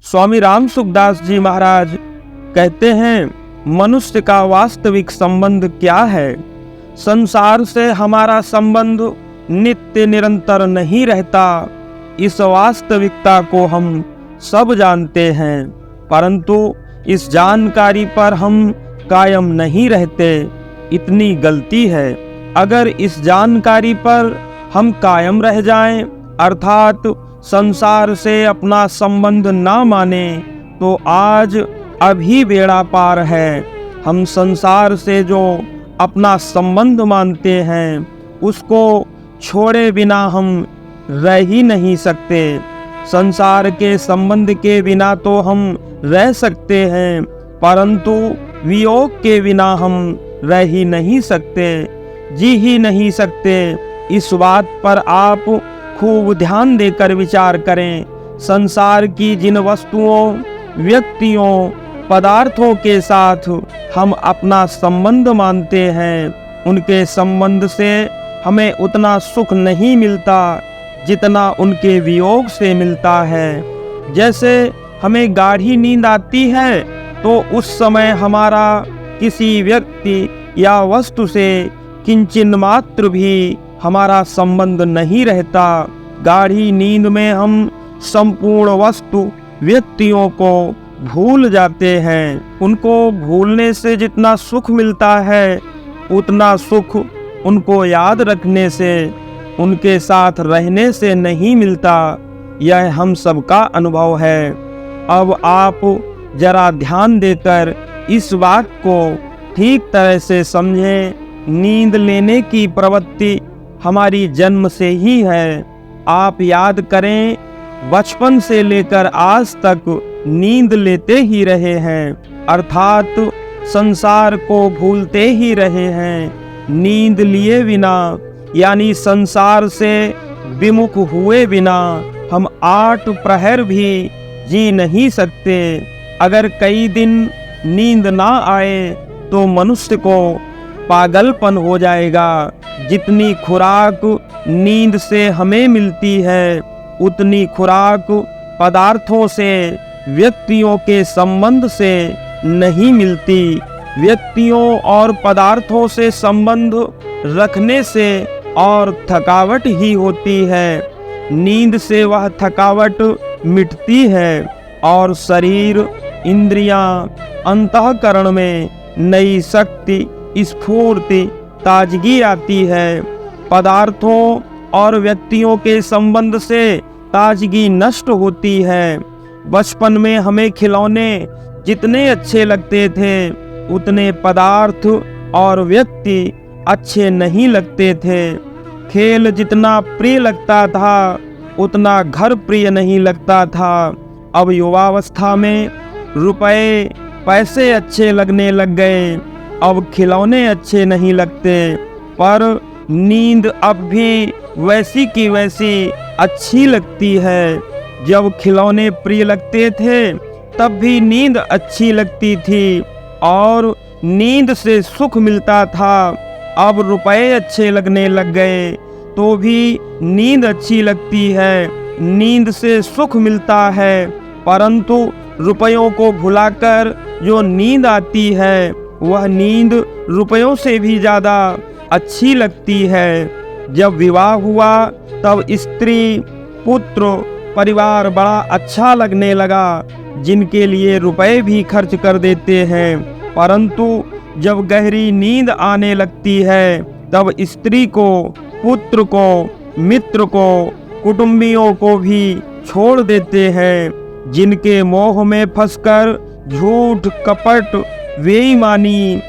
स्वामी राम सुखदास जी महाराज कहते हैं, मनुष्य का वास्तविक संबंध क्या है। संसार से हमारा संबंध नित्य निरंतर नहीं रहता। इस वास्तविकता को हम सब जानते हैं, परंतु इस जानकारी पर हम कायम नहीं रहते। इतनी गलती है। अगर इस जानकारी पर हम कायम रह जाएं, अर्थात संसार से अपना संबंध ना माने, तो आज अभी बेड़ा पार है। हम संसार से जो अपना संबंध मानते हैं, उसको छोड़े बिना हम रह ही नहीं सकते। संसार के संबंध के बिना तो हम रह सकते हैं, परंतु वियोग के बिना हम रह ही नहीं सकते, जी ही नहीं सकते। इस बात पर आप खूब ध्यान देकर विचार करें। संसार की जिन वस्तुओं, व्यक्तियों, पदार्थों के साथ हम अपना संबंध मानते हैं, उनके संबंध से हमें उतना सुख नहीं मिलता जितना उनके वियोग से मिलता है। जैसे हमें गाढ़ी नींद आती है, तो उस समय हमारा किसी व्यक्ति या वस्तु से किंचिन मात्र भी हमारा संबंध नहीं रहता। गाढ़ी नींद में हम संपूर्ण वस्तु, व्यक्तियों को भूल जाते हैं। उनको भूलने से जितना सुख मिलता है, उतना सुख उनको याद रखने से, उनके साथ रहने से नहीं मिलता। यह हम सबका अनुभव है। अब आप जरा ध्यान देकर इस बात को ठीक तरह से समझें। नींद लेने की प्रवृत्ति हमारी जन्म से ही है। आप याद करें, बचपन से लेकर आज तक नींद लेते ही रहे हैं, अर्थात संसार को भूलते ही रहे हैं। नींद लिए बिना, यानी संसार से विमुख हुए बिना हम 8 प्रहर भी जी नहीं सकते। अगर कई दिन नींद ना आए तो मनुष्य को पागलपन हो जाएगा। जितनी खुराक नींद से हमें मिलती है, उतनी खुराक पदार्थों से, व्यक्तियों के संबंध से नहीं मिलती। व्यक्तियों और पदार्थों से संबंध रखने से और थकावट ही होती है। नींद से वह थकावट मिटती है और शरीर, इंद्रियां, अंतःकरण में नई शक्ति, स्फूर्ति, ताजगी आती है। पदार्थों और व्यक्तियों के संबंध से ताजगी नष्ट होती है। बचपन में हमें खिलौने जितने अच्छे लगते थे, उतने पदार्थ और व्यक्ति अच्छे नहीं लगते थे। खेल जितना प्रिय लगता था, उतना घर प्रिय नहीं लगता था। अब युवावस्था में रुपए, पैसे अच्छे लगने लग गए। अब खिलौने अच्छे नहीं लगते, पर नींद अब भी वैसी की वैसी अच्छी लगती है। जब खिलौने प्रिय लगते थे, तब भी नींद अच्छी लगती थी और नींद से सुख मिलता था। अब रुपए अच्छे लगने लग गए, तो भी नींद अच्छी लगती है, नींद से सुख मिलता है, परंतु रुपयों को भुलाकर जो नींद आती है, वह नींद रुपयों से भी ज़्यादा अच्छी लगती है। जब विवाह हुआ, तब स्त्री, पुत्र, परिवार बड़ा अच्छा लगने लगा, जिनके लिए रुपए भी खर्च कर देते हैं। परंतु जब गहरी नींद आने लगती है, तब स्त्री को, पुत्र को, मित्र को, कुटुंबियों को भी छोड़ देते हैं, जिनके मोह में फंसकर झूठ, कपट, बेईमानी,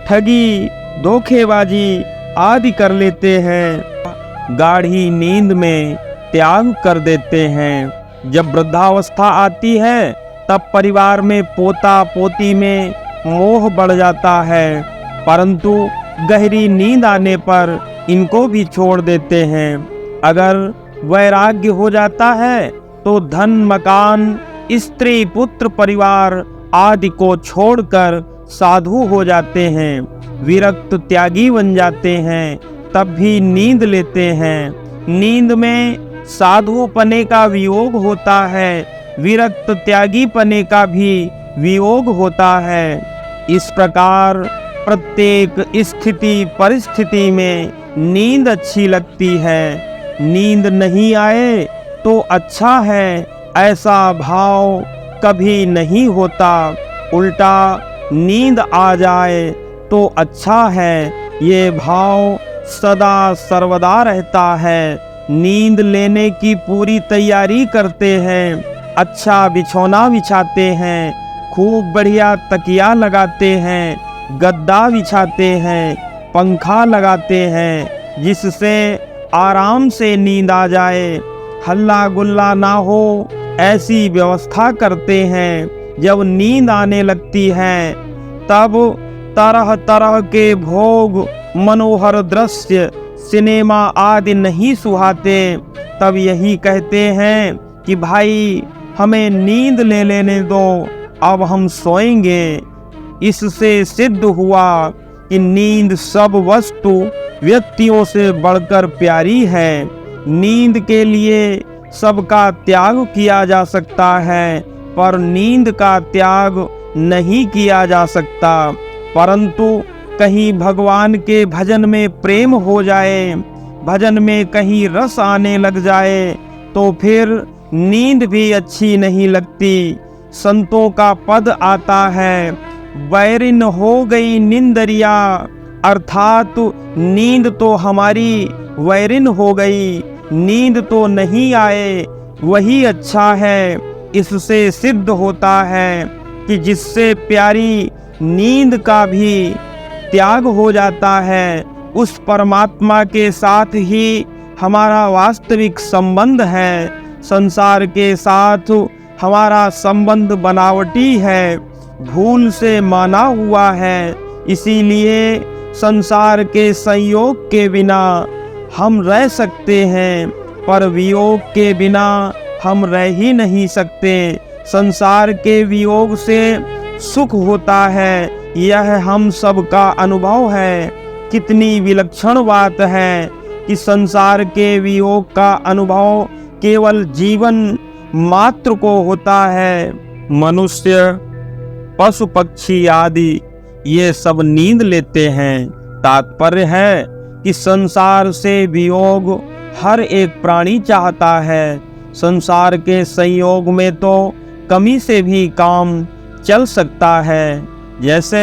ठगी, धोखेबाजी आदि कर लेते हैं। गाढ़ी नींद में त्याग कर देते हैं। जब वृद्धावस्था आती है, तब परिवार में पोता पोती में मोह बढ़ जाता है, परंतु गहरी नींद आने पर इनको भी छोड़ देते हैं। अगर वैराग्य हो जाता है, तो धन, मकान, स्त्री, पुत्र, परिवार आदि को छोड़कर साधु हो जाते हैं, विरक्त त्यागी बन जाते हैं, तब भी नींद लेते हैं। नींद में साधुपने का वियोग होता है, विरक्त त्यागी पने का भी वियोग होता है। इस प्रकार प्रत्येक स्थिति परिस्थिति में नींद अच्छी लगती है। नींद नहीं आए तो अच्छा है, ऐसा भाव कभी नहीं होता। उल्टा नींद आ जाए तो अच्छा है, ये भाव सदा सर्वदा रहता है। नींद लेने की पूरी तैयारी करते हैं, अच्छा बिछौना बिछाते हैं, खूब बढ़िया तकिया लगाते हैं, गद्दा बिछाते हैं, पंखा लगाते हैं, जिससे आराम से नींद आ जाए, हल्ला गुल्ला ना हो, ऐसी व्यवस्था करते हैं। जब नींद आने लगती है तब तरह तरह के भोग, मनोहर दृश्य, सिनेमा आदि नहीं सुहाते। तब यही कहते हैं कि भाई हमें नींद ले लेने दो, अब हम सोएंगे। इससे सिद्ध हुआ कि नींद सब वस्तु व्यक्तियों से बढ़कर प्यारी है। नींद के लिए सबका त्याग किया जा सकता है, पर नींद का त्याग नहीं किया जा सकता। परंतु कहीं भगवान के भजन में प्रेम हो जाए, भजन में कहीं रस आने लग जाए, तो फिर नींद भी अच्छी नहीं लगती। संतों का पद आता है, बैरिन हो गई निंदरिया, अर्थात नींद तो हमारी वैरिन हो गई, नींद तो नहीं आए वही अच्छा है। इससे सिद्ध होता है कि जिससे प्यारी नींद का भी त्याग हो जाता है, उस परमात्मा के साथ ही हमारा वास्तविक संबंध है। संसार के साथ हमारा संबंध बनावटी है, भूल से माना हुआ है। इसीलिए संसार के संयोग के बिना हम रह सकते हैं, पर वियोग के बिना हम रह ही नहीं सकते। संसार के वियोग से सुख होता है, यह हम सबका अनुभव है। कितनी विलक्षण बात है कि संसार के वियोग का अनुभव केवल जीवन मात्र को होता है। मनुष्य, पशु पक्षी आदि ये सब नींद लेते हैं। तात्पर्य है कि संसार से वियोग हर एक प्राणी चाहता है। संसार के संयोग में तो कमी से भी काम चल सकता है। जैसे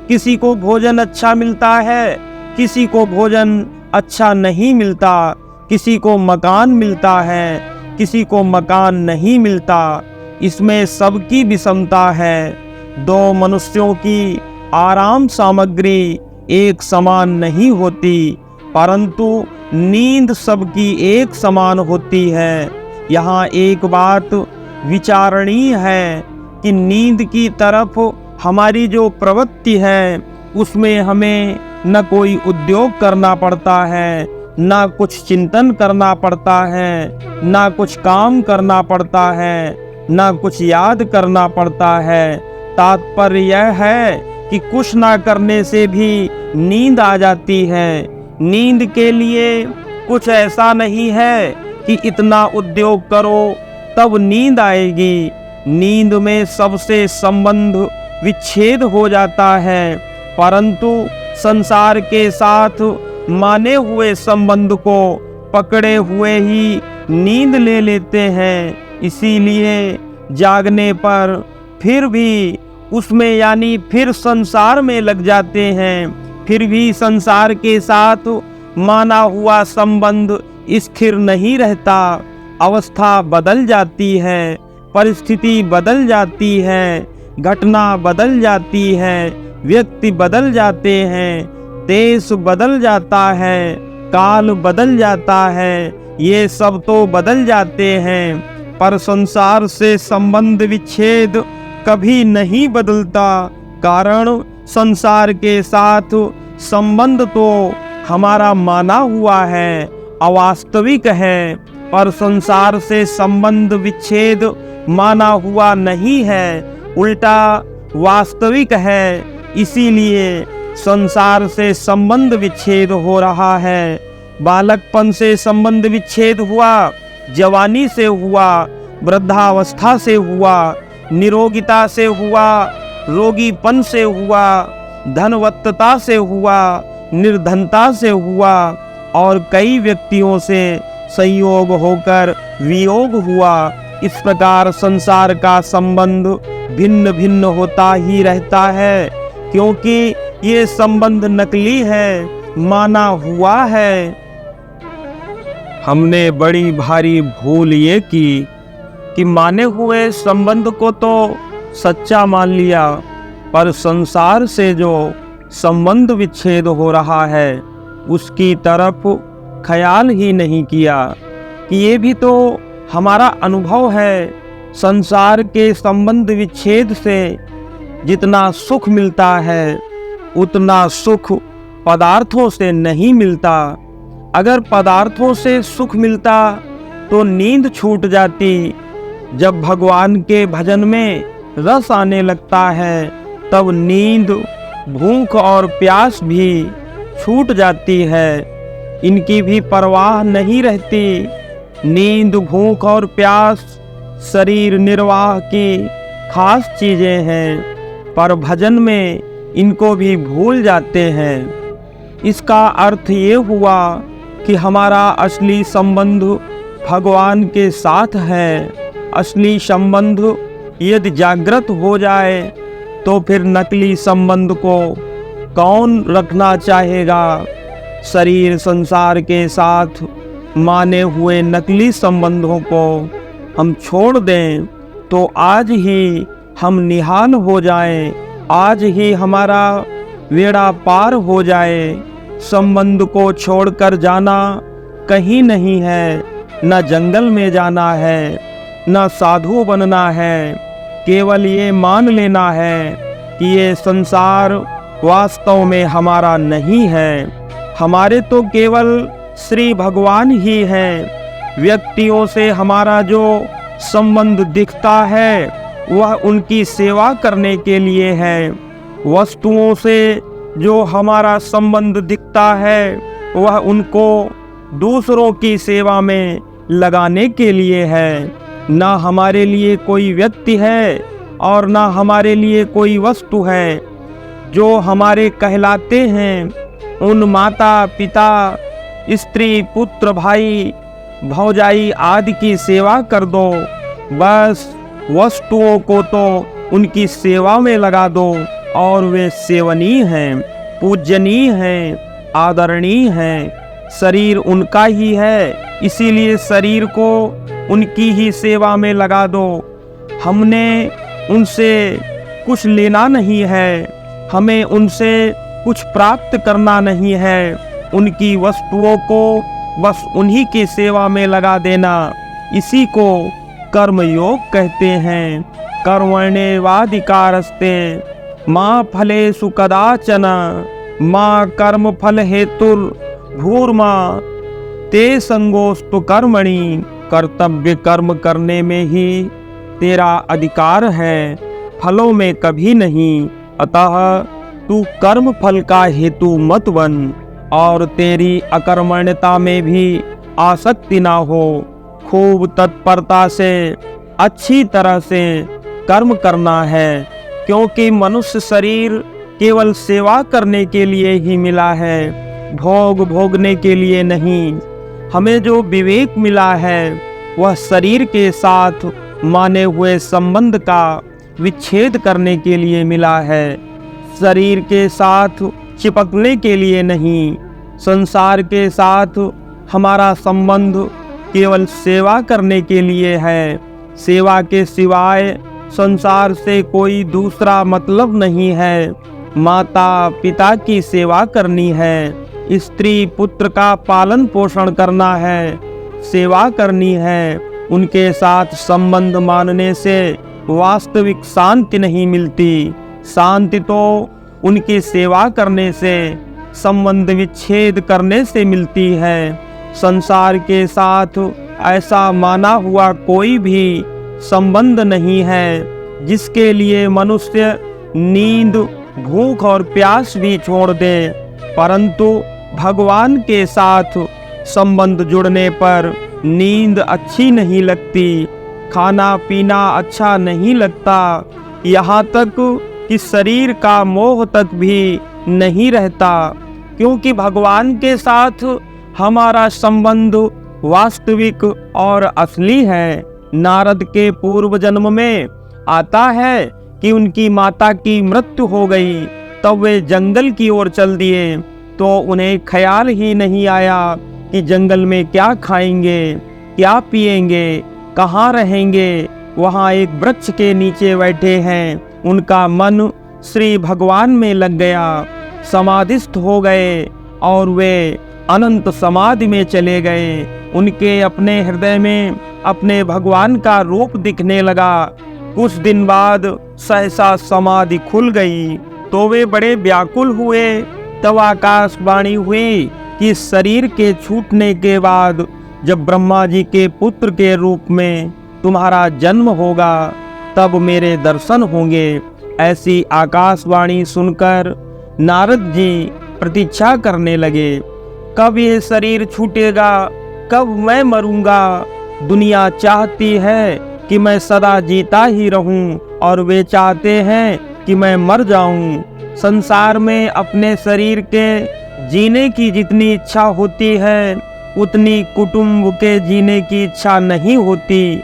किसी को भोजन अच्छा मिलता है, किसी को भोजन अच्छा नहीं मिलता, किसी को मकान मिलता है, किसी को मकान नहीं मिलता। इसमें सबकी विषमता है। दो मनुष्यों की आराम सामग्री एक समान नहीं होती, परंतु नींद सबकी एक समान होती है। यहाँ एक बात विचारणीय है कि नींद की तरफ हमारी जो प्रवृत्ति है, उसमें हमें न कोई उद्योग करना पड़ता है, ना कुछ चिंतन करना पड़ता है, ना कुछ काम करना पड़ता है, ना कुछ याद करना पड़ता है। तात्पर्य यह है कि कुछ ना करने से भी नींद आ जाती है। नींद के लिए कुछ ऐसा नहीं है कि इतना उद्योग करो तब नींद आएगी। नींद में सबसे संबंध विच्छेद हो जाता है, परंतु संसार के साथ माने हुए संबंध को पकड़े हुए ही नींद ले लेते हैं। इसीलिए जागने पर फिर भी उसमें यानी फिर संसार में लग जाते हैं। फिर भी संसार के साथ माना हुआ संबंध स्थिर नहीं रहता। अवस्था बदल जाती है, परिस्थिति बदल जाती है, घटना बदल जाती है, व्यक्ति बदल जाते हैं, देश बदल जाता है, काल बदल जाता है, ये सब तो बदल जाते हैं, पर संसार से संबंध विच्छेद कभी नहीं बदलता। कारण संसार के साथ संबंध तो हमारा माना हुआ है, अवास्तविक है, पर संसार से संबंध विच्छेद माना हुआ नहीं है, उल्टा वास्तविक है। इसीलिए संसार से संबंध विच्छेद हो रहा है। बालकपन से संबंध विच्छेद हुआ, जवानी से हुआ, वृद्धावस्था से हुआ, निरोगिता से हुआ, रोगीपन से हुआ, धनवत्ता से हुआ, निर्धनता से हुआ, और कई व्यक्तियों से संयोग होकर वियोग हुआ। इस प्रकार संसार का संबंध भिन्न भिन्न होता ही रहता है, क्योंकि ये संबंध नकली है, माना हुआ है। हमने बड़ी भारी भूल ये की कि माने हुए संबंध को तो सच्चा मान लिया, पर संसार से जो संबंध विच्छेद हो रहा है उसकी तरफ ख्याल ही नहीं किया कि ये भी तो हमारा अनुभव है। संसार के संबंध विच्छेद से जितना सुख मिलता है उतना सुख पदार्थों से नहीं मिलता। अगर पदार्थों से सुख मिलता तो नींद छूट जाती। जब भगवान के भजन में रस आने लगता है तब नींद, भूख और प्यास भी छूट जाती है। इनकी भी परवाह नहीं रहती। नींद, भूख और प्यास शरीर निर्वाह की खास चीजें हैं, पर भजन में इनको भी भूल जाते हैं। इसका अर्थ ये हुआ कि हमारा असली संबंध भगवान के साथ है। असली संबंध यदि जागृत हो जाए तो फिर नकली संबंध को कौन रखना चाहेगा। शरीर संसार के साथ माने हुए नकली संबंधों को हम छोड़ दें तो आज ही हम निहाल हो जाएं, आज ही हमारा बेड़ा पार हो जाए। संबंध को छोड़कर जाना कहीं नहीं है, न जंगल में जाना है, न साधु बनना है। केवल ये मान लेना है कि ये संसार वास्तव में हमारा नहीं है। हमारे तो केवल श्री भगवान ही हैं। व्यक्तियों से हमारा जो संबंध दिखता है वह उनकी सेवा करने के लिए है। वस्तुओं से जो हमारा संबंध दिखता है वह उनको दूसरों की सेवा में लगाने के लिए है। ना हमारे लिए कोई व्यक्ति है और ना हमारे लिए कोई वस्तु है। जो हमारे कहलाते हैं उन माता पिता, स्त्री, पुत्र, भाई, भौजाई आदि की सेवा कर दो। बस वस्तुओं को तो उनकी सेवा में लगा दो और वे सेवनीय हैं, पूजनीय हैं, आदरणीय हैं। शरीर उनका ही है, इसीलिए शरीर को उनकी ही सेवा में लगा दो। हमने उनसे कुछ लेना नहीं है, हमें उनसे कुछ प्राप्त करना नहीं है। उनकी वस्तुओं को बस उन्हीं की सेवा में लगा देना, इसी को कर्मयोग कहते हैं। कर्मण्येवाधिकारस्ते मां फलेषु कदाचन मां कर्म फल हेतुर्भूर्मा ते संगोस्तु कर्मणि। कर्तव्य कर्म करने में ही तेरा अधिकार है, फलों में कभी नहीं। अतः तू कर्म फल का हेतु मत बन और तेरी अकर्मण्यता में भी आसक्ति ना हो। खूब तत्परता से अच्छी तरह से कर्म करना है, क्योंकि मनुष्य शरीर केवल सेवा करने के लिए ही मिला है, भोग भोगने के लिए नहीं। हमें जो विवेक मिला है वह शरीर के साथ माने हुए संबंध का विच्छेद करने के लिए मिला है, शरीर के साथ चिपकने के लिए नहीं। संसार के साथ हमारा संबंध केवल सेवा करने के लिए है। सेवा के सिवाय संसार से कोई दूसरा मतलब नहीं है। माता पिता की सेवा करनी है, स्त्री पुत्र का पालन पोषण करना है, सेवा करनी है। उनके साथ संबंध मानने से वास्तविक शांति नहीं मिलती। शांति तो उनकी सेवा करने से, संबंध विच्छेद करने से मिलती है। संसार के साथ ऐसा माना हुआ कोई भी संबंध नहीं है जिसके लिए मनुष्य नींद, भूख और प्यास भी छोड़ दे। परंतु भगवान के साथ संबंध जुड़ने पर नींद अच्छी नहीं लगती, खाना पीना अच्छा नहीं लगता, यहाँ तक कि शरीर का मोह तक भी नहीं रहता, क्योंकि भगवान के साथ हमारा संबंध वास्तविक और असली है। नारद के पूर्व जन्म में आता है कि उनकी माता की मृत्यु हो गई, तब वे जंगल की ओर चल दिए, तो उन्हें ख्याल ही नहीं आया कि जंगल में क्या खाएंगे, क्या पिएंगे, कहाँ रहेंगे। वहाँ एक वृक्ष के नीचे बैठे हैं, उनका मन श्री भगवान में लग गया, समाधिस्थ हो गए और वे अनंत समाधि में चले गए। उनके अपने हृदय में अपने भगवान का रूप दिखने लगा। कुछ दिन बाद सहसा समाधि खुल गई, तो वे बड़े व्याकुल हुए। तब आकाशवाणी हुई कि शरीर के छूटने के बाद जब ब्रह्मा जी के पुत्र के रूप में तुम्हारा जन्म होगा, तब मेरे दर्शन होंगे। ऐसी आकाशवाणी सुनकर नारद जी प्रतीक्षा करने लगे, कब ये शरीर छूटेगा, कब मैं मरूंगा। दुनिया चाहती है कि मैं सदा जीता ही रहूं, और वे चाहते हैं कि मैं मर जाऊं। संसार में अपने शरीर के जीने की जितनी इच्छा होती है, उतनी कुटुंब के जीने की इच्छा नहीं होती।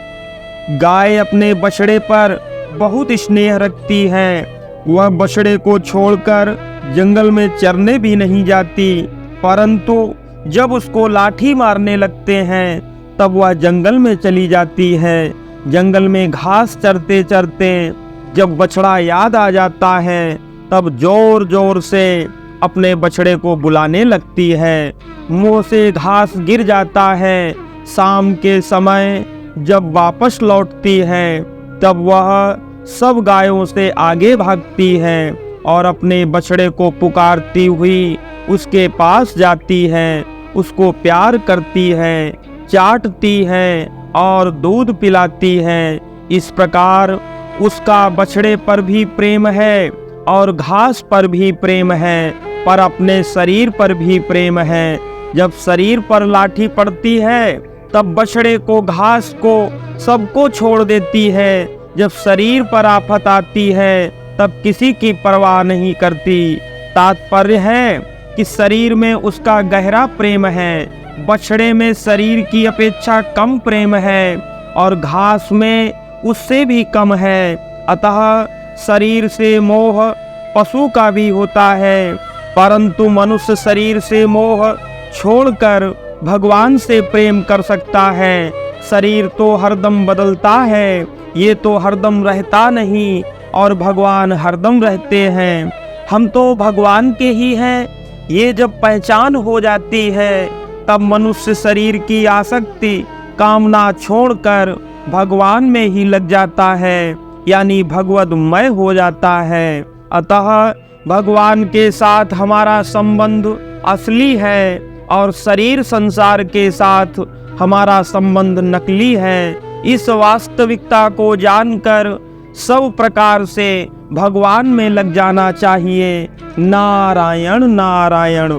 गाय अपने बछड़े पर बहुत स्नेह रखती है, वह बछड़े को छोड़कर जंगल में चरने भी नहीं जाती, परंतु जब उसको लाठी मारने लगते हैं तब वह जंगल में चली जाती है। जंगल में घास चरते चरते जब बछड़ा याद आ जाता है, तब जोर जोर से अपने बछड़े को बुलाने लगती है। मुंह से घास गिर जाता है। शाम के समय जब वापस लौटती है, तब वह सब गायों से आगे भागती है और अपने बछड़े को पुकारती हुई उसके पास जाती है, उसको प्यार करती है, चाटती है और दूध पिलाती है। इस प्रकार उसका बछड़े पर भी प्रेम है और घास पर भी प्रेम है, पर अपने शरीर पर भी प्रेम है। जब शरीर पर लाठी पड़ती है, तब बछड़े को, घास को, सबको छोड़ देती है। जब शरीर पर आफत आती है, तब किसी की परवाह नहीं करती। तात्पर्य है कि शरीर में उसका गहरा प्रेम है, बछड़े में शरीर की अपेक्षा कम प्रेम है और घास में उससे भी कम है। अतः शरीर से मोह पशु का भी होता है, परंतु मनुष्य शरीर से मोह छोड़कर भगवान से प्रेम कर सकता है। शरीर तो हरदम बदलता है, ये तो हरदम रहता नहीं, और भगवान हरदम रहते हैं। हम तो भगवान के ही हैं। ये जब पहचान हो जाती है, तब मनुष्य शरीर की आसक्ति, कामना छोड़कर भगवान में ही लग जाता है, यानी भगवदमय हो जाता है। अतः भगवान के साथ हमारा संबंध असली है और शरीर संसार के साथ हमारा संबंध नकली है। इस वास्तविकता को जानकर सब प्रकार से भगवान में लग जाना चाहिए। नारायण नारायण।